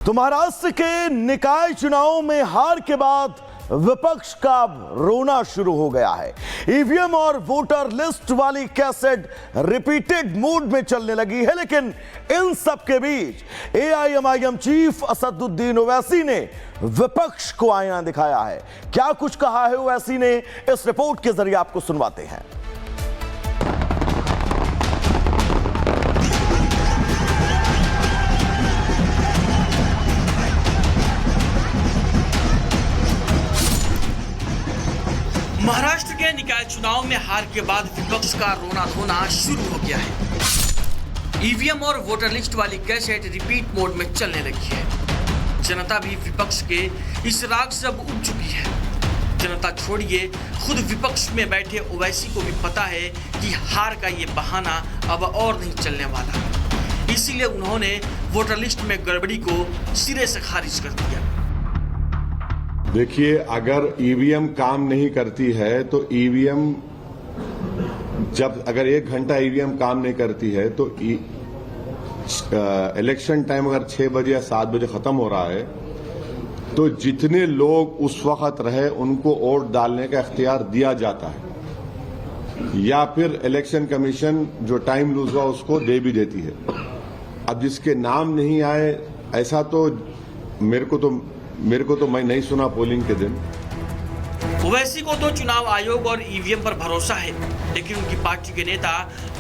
तो महाराष्ट्र के निकाय चुनाव में हार के बाद विपक्ष का रोना शुरू हो गया है। ईवीएम और वोटर लिस्ट वाली कैसेट रिपीटेड मोड में चलने लगी है, लेकिन इन सब के बीच एआईएमआईएम चीफ असदुद्दीन ओवैसी ने विपक्ष को आईना दिखाया है। क्या कुछ कहा है ओवैसी ने, इस रिपोर्ट के जरिए आपको सुनवाते हैं। महाराष्ट्र के निकाय चुनाव में हार के बाद विपक्ष का रोना धोना शुरू हो गया है। ईवीएम और वोटर लिस्ट वाली कैसेट रिपीट मोड में चलने लगी है। जनता भी विपक्ष के इस राग से अब उब चुकी है। जनता छोड़िए, खुद विपक्ष में बैठे ओवैसी को भी पता है कि हार का ये बहाना अब और नहीं चलने वाला। इसीलिए उन्होंने वोटर लिस्ट में गड़बड़ी को सिरे से खारिज कर दिया। देखिए, अगर ईवीएम काम नहीं करती है तो ईवीएम अगर 1 घंटा ईवीएम काम नहीं करती है तो इलेक्शन टाइम अगर 6 बजे या 7 बजे खत्म हो रहा है तो जितने लोग उस वक्त रहे उनको वोट डालने का इख्तियार दिया जाता है, या फिर इलेक्शन कमीशन जो टाइम लूज हुआ उसको दे भी देती है। अब जिसके नाम नहीं आए, ऐसा तो मेरे को तो मैं नहीं सुना पोलिंग के दिन। ओवैसी को तो चुनाव आयोग और ईवीएम पर भरोसा है, लेकिन उनकी पार्टी के नेता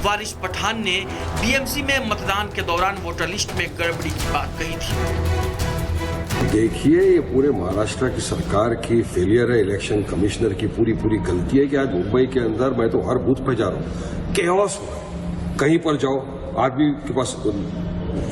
वारिस पठान ने बीएमसी में मतदान के दौरान वोटर लिस्ट में गड़बड़ी की बात कही थी। देखिए, ये पूरे महाराष्ट्र की सरकार की फेलियर है, इलेक्शन कमिश्नर की पूरी गलती है कि आज मुंबई के अंदर मैं तो हर बूथ पे जा रहा हूँ, केओस हो रहा है। कहीं पर जाओ, आदमी के पास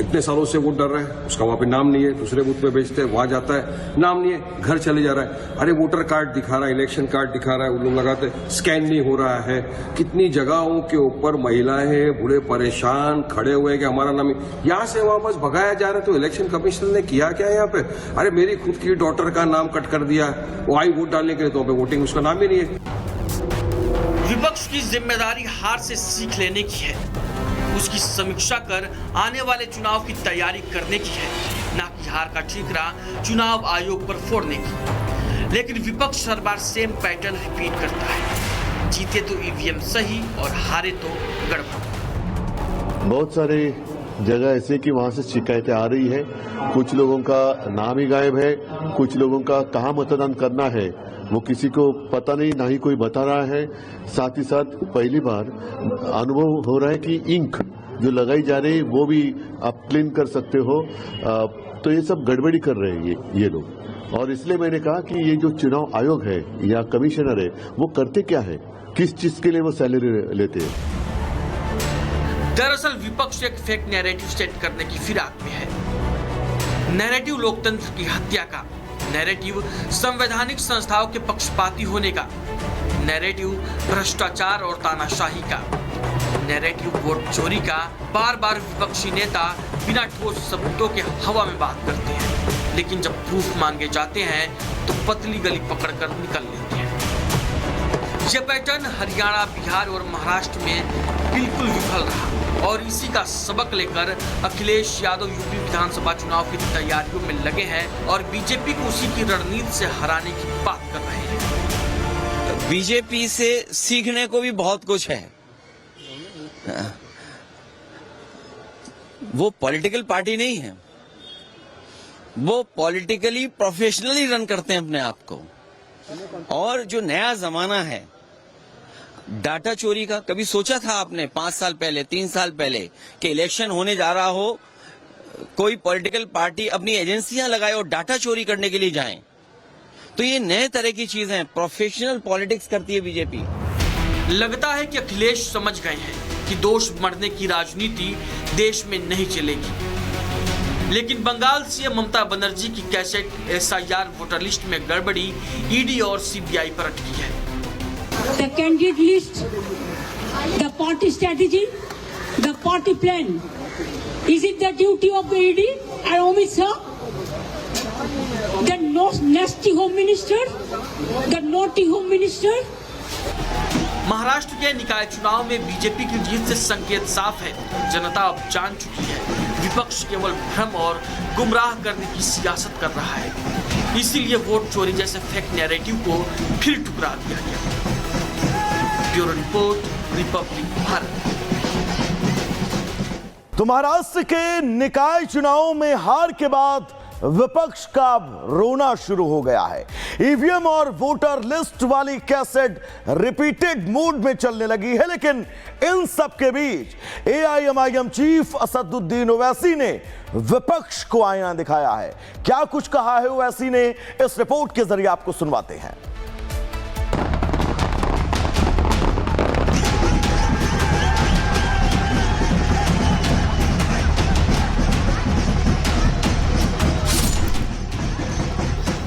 इतने सालों से वोट डाल रहा है, उसका वहां पे नाम नहीं है, दूसरे बूथ पे भेजते हैं, वहां जाता है, नाम नहीं है, घर चले जा रहा है। अरे वोटर कार्ड दिखा रहा है, इलेक्शन कार्ड दिखा रहा है, उन लोग लगाते, स्कैन नहीं हो रहा है। कितनी जगहों के ऊपर महिलाएं बूढ़े परेशान खड़े हुए हैं कि हमारा नाम, यहाँ से वापस भगाया जा रहा है। तो इलेक्शन कमिश्नर ने किया क्या यहाँ पे? अरे मेरी खुद की डॉटर का नाम कट कर दिया, वो आई वोट डालने के लिए, तो वोटिंग उसका नाम ही नहीं है। विपक्ष की जिम्मेदारी हार से सीख लेने की है, उसकी समीक्षा कर आने वाले चुनाव की तैयारी करने की है, ना कि हार का ठीकरा चुनाव आयोग पर फोड़ने की। लेकिन विपक्ष हर बार सेम पैटर्न रिपीट करता है, जीते तो ईवीएम सही और हारे तो गड़बड़। बहुत सारे जगह ऐसे कि वहां से शिकायतें आ रही है, कुछ लोगों का नाम ही गायब है, कुछ लोगों का कहाँ मतदान करना है वो किसी को पता नहीं, ना ही कोई बता रहा है। साथ ही साथ पहली बार अनुभव हो रहा है कि इंक जो लगाई जा रही है वो भी आप क्लीन कर सकते हो। तो ये सब गड़बड़ी कर रहे हैं ये लोग, और इसलिए मैंने कहा कि ये जो चुनाव आयोग है या कमिश्नर है वो करते क्या है, किस चीज के लिए वो सैलरी लेते हैं। दरअसल विपक्ष एक फेक नैरेटिव सेट करने की फिराक में है। नैरेटिव लोकतंत्र की हत्या का, नैरेटिव संवैधानिक संस्थाओं के पक्षपाती होने का, नैरेटिव भ्रष्टाचार और तानाशाही का, नैरेटिव वोट चोरी का। बार बार विपक्षी नेता बिना ठोस सबूतों के हवा में बात करते हैं, लेकिन जब प्रूफ मांगे जाते हैं तो पतली गली पकड़कर निकल लेते हैं। यह पैटर्न हरियाणा, बिहार और महाराष्ट्र में बिल्कुल विफल रहा, और इसी का सबक लेकर अखिलेश यादव यूपी विधानसभा चुनाव की तैयारियों में लगे हैं और बीजेपी को उसी की रणनीति से हराने की बात कर रहे हैं। बीजेपी से सीखने को भी बहुत कुछ है। वो पॉलिटिकल पार्टी नहीं है, वो पॉलिटिकली प्रोफेशनली रन करते हैं अपने आप को। और जो नया जमाना है डाटा चोरी का, कभी सोचा था आपने 5 साल पहले, 3 साल पहले कि इलेक्शन होने जा रहा हो, कोई पॉलिटिकल पार्टी अपनी एजेंसियां लगाए और डाटा चोरी करने के लिए जाएं? तो ये नए तरह की चीजें हैं, प्रोफेशनल पॉलिटिक्स करती है बीजेपी। लगता है कि अखिलेश समझ गए हैं कि दोष मढ़ने की राजनीति देश में नहीं चलेगी। लेकिन बंगाल से ममता बनर्जी की कैसेट एसआईआर वोटर लिस्ट में गड़बड़ी ईडी और सीबीआई पर अटकी है। The candidate list, the party strategy, the party plan. Is it the duty of the ED and Amit Shah? The nasty home minister, the naughty home minister? Maharashtra के निकाय चुनाव में बीजेपी की जीत से संकेत साफ है, जनता अब जान चुकी है विपक्ष केवल भ्रम और गुमराह करने की सियासत कर रहा है। इसीलिए वोट चोरी जैसे फेक नैरेटिव को फिर ठुकरा दिया गया। Bureau report, Republic Bharat. तो महाराष्ट्र के निकाय चुनावों में हार के बाद विपक्ष का रोना शुरू हो गया है। ईवीएम और वोटर लिस्ट वाली कैसेट रिपीटेड मोड में चलने लगी है, लेकिन इन सब के बीच एआईएमआईएम चीफ असदुद्दीन ओवैसी ने विपक्ष को आईना दिखाया है। क्या कुछ कहा है ओवैसी ने, इस रिपोर्ट के जरिए आपको सुनवाते हैं।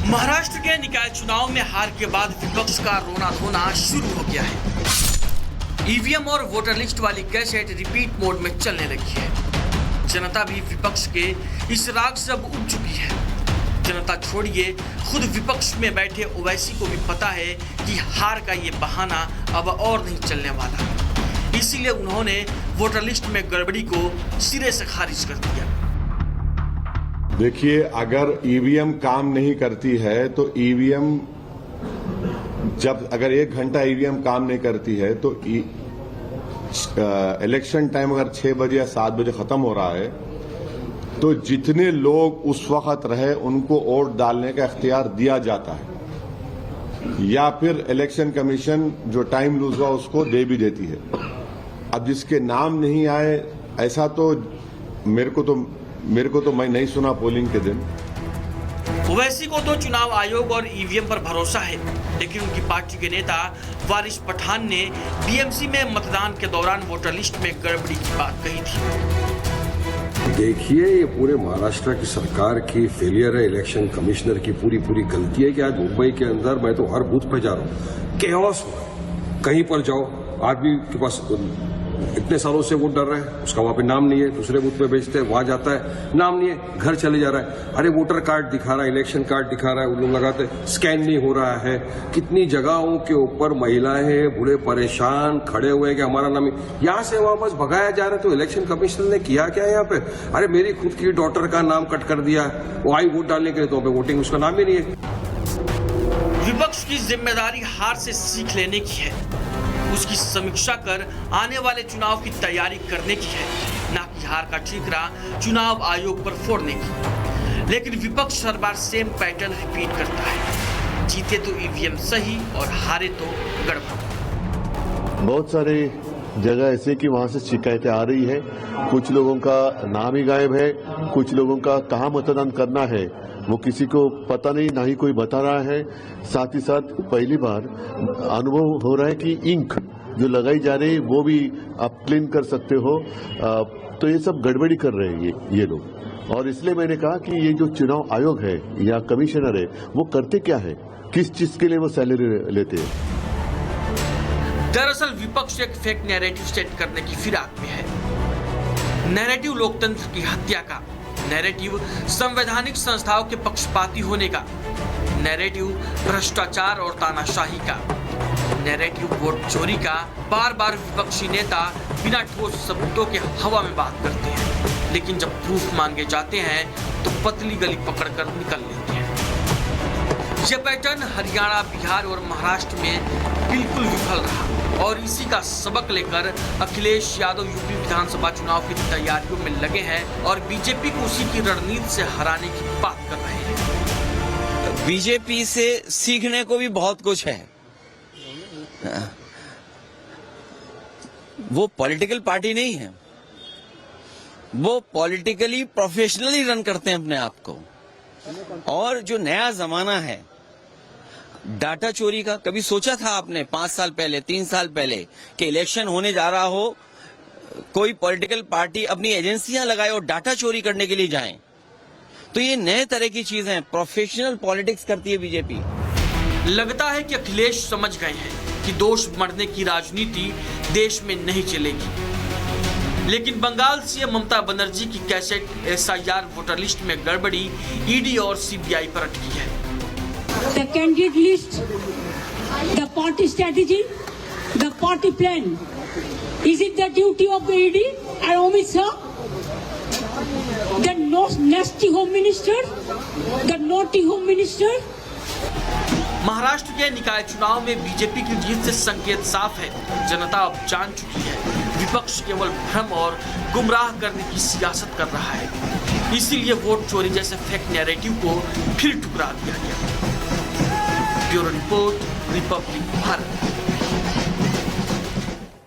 महाराष्ट्र के निकाय चुनाव में हार के बाद विपक्ष का रोना धोना शुरू हो गया है। ईवीएम और वोटर लिस्ट वाली कैसेट रिपीट मोड में चलने लगी है। जनता भी विपक्ष के इस राग से अब उब चुकी है। जनता छोड़िए, खुद विपक्ष में बैठे ओवैसी को भी पता है कि हार का ये बहाना अब और नहीं चलने वाला। इसीलिए उन्होंने वोटर लिस्ट में गड़बड़ी को सिरे से खारिज कर दिया। देखिए, अगर ईवीएम काम नहीं करती है तो ईवीएम अगर 1 घंटा ईवीएम काम नहीं करती है तो इलेक्शन टाइम अगर 6 बजे या 7 बजे खत्म हो रहा है तो जितने लोग उस वक्त रहे उनको वोट डालने का इख्तियार दिया जाता है, या फिर इलेक्शन कमीशन जो टाइम लूज हुआ उसको दे भी देती है। अब जिसके नाम नहीं आए, ऐसा तो मेरे को तो मैं नहीं सुना पोलिंग के दिन। ओवैसी को तो चुनाव आयोग और ईवीएम पर भरोसा है, लेकिन उनकी पार्टी के नेता वारिस पठान ने बीएमसी में मतदान के दौरान वोटर लिस्ट में गड़बड़ी की बात कही थी। देखिए, ये पूरे महाराष्ट्र की सरकार की फेलियर है, इलेक्शन कमिश्नर की पूरी गलती है कि आज मुंबई के अंदर मैं तो हर बूथ पे जा रहा हूँ, केओस हो रहा है। कहीं पर जाओ, आदमी के पास इतने सालों से वोट डाल रहा है, उसका वहां पे नाम नहीं है, दूसरे बूथ पे बेचते हैं, वहां जाता है, नाम नहीं है, घर चले जा रहा है, अरे वोटर कार्ड दिखा रहा है, इलेक्शन कार्ड दिखा रहा है, वो लोग लगाते हैं, स्कैन नहीं हो रहा है। कितनी जगहों के ऊपर महिलाएं हैं, बूढ़े परेशान खड़े हुए कि हमारा नाम, यहाँ से वहां बस भगाया जा रहा है। तो इलेक्शन कमिश्नर ने किया क्या यहाँ पे? अरे मेरी खुद की डॉटर का नाम कट कर दिया, वो आई वोट डालने के लिए, तो वहां पे वोटिंग उसका नाम ही नहीं है। विपक्ष की जिम्मेदारी हार से सीख लेने की है, उसकी समीक्षा कर आने वाले चुनाव की तैयारी करने की है, ना कि हार का ठीकरा चुनाव आयोग पर फोड़ने की। लेकिन विपक्ष हर बार सेम पैटर्न रिपीट करता है, जीते तो ईवीएम सही और हारे तो गड़बड़। बहुत सारे जगह ऐसे कि वहां से शिकायतें आ रही है। कुछ लोगों का नाम ही गायब है, कुछ लोगों का कहाँ मतदान करना है वो किसी को पता नहीं, ना ही कोई बता रहा है। साथ ही साथ पहली बार अनुभव हो रहा है कि इंक जो लगाई जा रही है वो भी आप क्लीन कर सकते हो। तो ये सब गड़बड़ी कर रहे हैं ये लोग। और इसलिए मैंने कहा कि ये जो चुनाव आयोग है या कमिश्नर है वो करते क्या है, किस चीज के लिए वो सैलरी लेते हैं। दरअसल विपक्ष एक फेक नैरेटिव सेट करने की फिराक में है। नैरेटिव लोकतंत्र की हत्या का, नैरेटिव संवैधानिक संस्थाओं के पक्षपाती होने का, नैरेटिव भ्रष्टाचार और तानाशाही का, नैरेटिव वोट चोरी का। बार बार विपक्षी नेता बिना ठोस सबूतों के हवा में बात करते हैं, लेकिन जब प्रूफ मांगे जाते हैं तो पतली गली पकड़कर निकल लेते हैं। यह पैटर्न हरियाणा, बिहार और महाराष्ट्र में बिल्कुल विफल रहा और इसी का सबक लेकर अखिलेश यादव यूपी विधानसभा चुनाव की तैयारियों में लगे हैं और बीजेपी को उसी की रणनीति से हराने की बात कर रहे हैं। बीजेपी से सीखने को भी बहुत कुछ है। वो पॉलिटिकल पार्टी नहीं है, वो पॉलिटिकली प्रोफेशनली रन करते हैं अपने आप को। और जो नया जमाना है डाटा चोरी का, कभी सोचा था आपने 5 साल पहले, 3 साल पहले कि इलेक्शन होने जा रहा हो, कोई पॉलिटिकल पार्टी अपनी एजेंसियां लगाए और डाटा चोरी करने के लिए जाएं? तो ये नए तरह की चीजें हैं, प्रोफेशनल पॉलिटिक्स करती है बीजेपी। लगता है कि अखिलेश समझ गए हैं कि दोष बढ़ने की राजनीति देश में नहीं चलेगी। लेकिन बंगाल सीएम ममता बनर्जी की कैसेट एसआईआर वोटर लिस्ट में गड़बड़ी ईडी और सीबीआई पर अटकी है। The candidate list, the party strategy, the party plan. Is it the duty of the ED and Amit Shah? the nasty home minister, the naughty home minister. Maharashtra के निकाय चुनाव में बीजेपी की जीत से संकेत साफ है। जनता अब जान चुकी है विपक्ष केवल भ्रम और गुमराह करने की सियासत कर रहा है। इसीलिए वोट चोरी जैसे फेक नैरेटिव को फिर ठुकरा दिया गया। Bureau report, Republic Bharat.